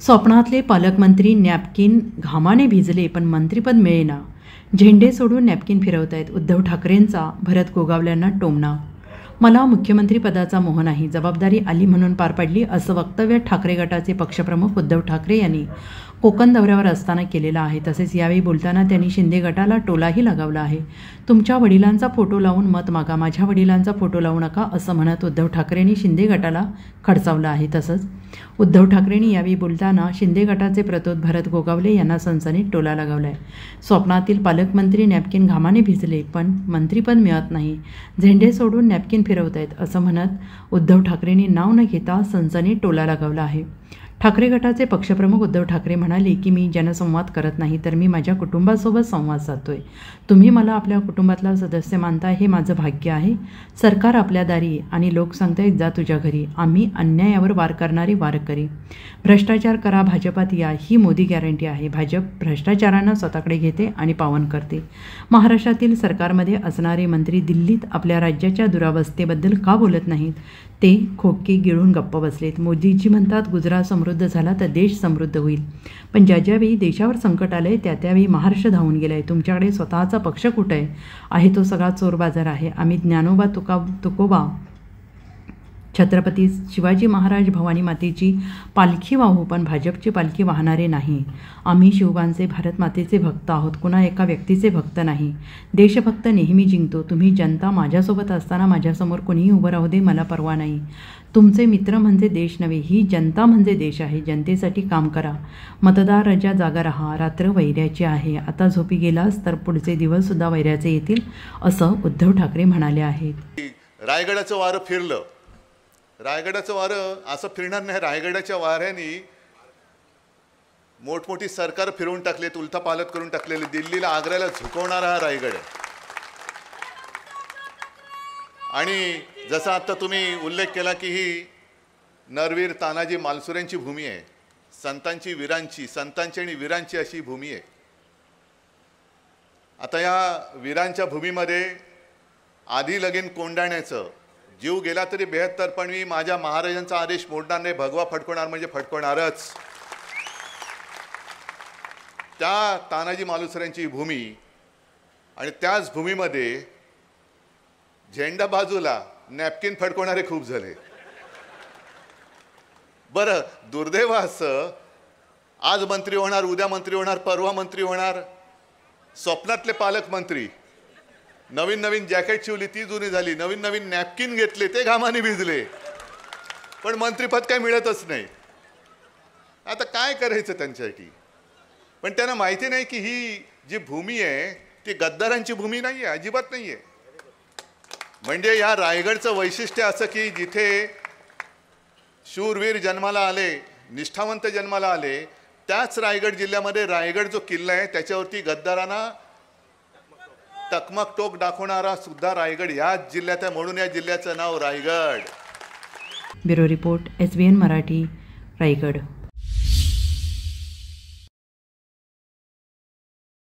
स्वप्नातले पालकमंत्री नॅपकिन घामाने भिजले पण मंत्रिपद मिळेना. झेंडे सोडून नॅपकिन फिरवतायत उद्धव ठाकरेंचा भरत गोगावल्यांना टोमणा. मला मुख्यमंत्रीपदाचा मोह नाही, जबाबदारी आली म्हणून पार पडली, असं वक्तव्य ठाकरे गटाचे पक्षप्रमुख उद्धव ठाकरे यांनी कोकण दौऱ्यावर असताना केलेलं आहे. तसेच यावेळी बोलताना त्यांनी शिंदे गटाला टोलाही लगावला आहे. तुमच्या वडिलांचा फोटो लावून मत मागा, माझ्या वडिलांचा फोटो लावू नका, असं म्हणत उद्धव ठाकरेंनी शिंदे गटाला खडसावलं आहे. तसंच उद्धव ठाकरेंनी यावेळी बोलताना शिंदे गटाचे प्रतोद भरत गोगावले यांना सनसनीत टोला लगावला आहे. स्वप्नातील पालकमंत्री नॅपकिन घामाने भिजले पण मंत्रिपद मिळत नाही, झेंडे सोडून नॅपकिन फिरवतायत असं म्हणत उद्धव ठाकरेंनी नाव न घेता सनसनीत टोला लगावला आहे. ठाकरे गटाचे पक्षप्रमुख उद्धव ठाकरे म्हणाले की मी जनसंवाद करत नाही, तर मी माझ्या कुटुंबासोबत संवाद साधतोय. तुम्ही मला आपल्या कुटुंबातला सदस्य मानताय, हे माझं भाग्य आहे. सरकार आपल्या दारी आणि लोक सांगतायत जा तुझ्या घरी. आम्ही अन्यायावर वार करणारे वारकरी. भ्रष्टाचार करा, भाजपात या, ही मोदी गॅरंटी आहे. भाजप भ्रष्टाचारांना स्वतःकडे घेते आणि पावन करते. महाराष्ट्रातील सरकारमध्ये असणारे मंत्री दिल्लीत आपल्या राज्याच्या दुरावस्थेबद्दल का बोलत नाहीत? ते खोके गिळून गप्प बसलेत. मोदीजी म्हणतात गुजरात समृद्ध झाला तर देश समृद्ध होईल, पण ज्यावेळी देशावर संकट आलंय त्यावेळी महाराष्ट्र धावून गेलाय. तुमच्याकडे स्वतःचा पक्ष कुठे आहे? तो सगळा चोर बाजार आहे. आम्ही ज्ञानोबा तुकोबा छत्रपती शिवाजी महाराज भवानी मातेची पालखी वाहू, पण भाजपची पालखी वाहणारे नाही. आम्ही शिवबांचे भारत मातेचे भक्त आहोत, कुणा एका व्यक्तीचे भक्त नाही. देशभक्त नेहमी जिंकतो. तुम्ही जनता माझ्यासोबत असताना माझ्यासमोर कोणीही उभं राहू दे, मला परवा नाही. तुमचे मित्र म्हणजे देश नव्हे, ही जनता म्हणजे देश आहे. जनतेसाठी काम करा. मतदार राजा जागा राहा. रात्र वैऱ्याची आहे. आता झोपी गेलास तर पुढचे दिवससुद्धा वैऱ्याचे येतील, असं उद्धव ठाकरे म्हणाले आहेत. रायगडाचं वारं फिरलं. रायगडाचं वारं असं फिरणार नाही. रायगडाच्या वाऱ्याने मोठमोठी सरकार फिरवून टाकलेत, उलथा पालट करून टाकलेले. दिल्लीला आग्र्याला झुकवणारा हा रायगड आहे. आणि जसं आता तुम्ही उल्लेख केला की ही नरवीर तानाजी मालुसरेंची भूमी आहे, संतांची वीरांची, संतांची आणि वीरांची अशी भूमी आहे. आता या वीरांच्या भूमीमध्ये आधी लगीन कोंडाण्याचं, जीव गेला तरी 72, पण मी माझ्या महाराजांचा आदेश मोडणार नाही, भगवा फडकवणार म्हणजे फडकवणारच. त्या तानाजी मालुसरेंची भूमी आणि त्याच भूमीमध्ये झेंडा बाजूला नॅपकिन फडकवणारे खूप झाले. बरं, दुर्दैव असं आज मंत्री होणार, उद्या मंत्री होणार, परवा मंत्री होणार. स्वप्नातले पालकमंत्री नवीन नवीन जॅकेट शिवली ती जुनी झाली, नवीन नवीन नॅपकिन घेतले ते घामाने भिजले, पण मंत्रिपद काय मिळतच नाही. आता काय करायचं त्यांच्यासाठी? पण त्यांना माहिती नाही की ही जी भूमी आहे ती गद्दारांची भूमी नाही आहे, अजिबात नाही आहे. म्हणजे या रायगडचं वैशिष्ट्य असं की जिथे शूरवीर जन्माला आले, निष्ठावंत जन्माला आले, त्याच रायगड जिल्ह्यामध्ये रायगड जो किल्ला आहे त्याच्यावरती गद्दारांना टकमक टोक दाखवणारा सुद्धा रायगड याच जिल्ह्यात आहे, म्हणून या जिल्ह्याचं नाव Raigad. Bureau report, SBN Marathi, Raigad.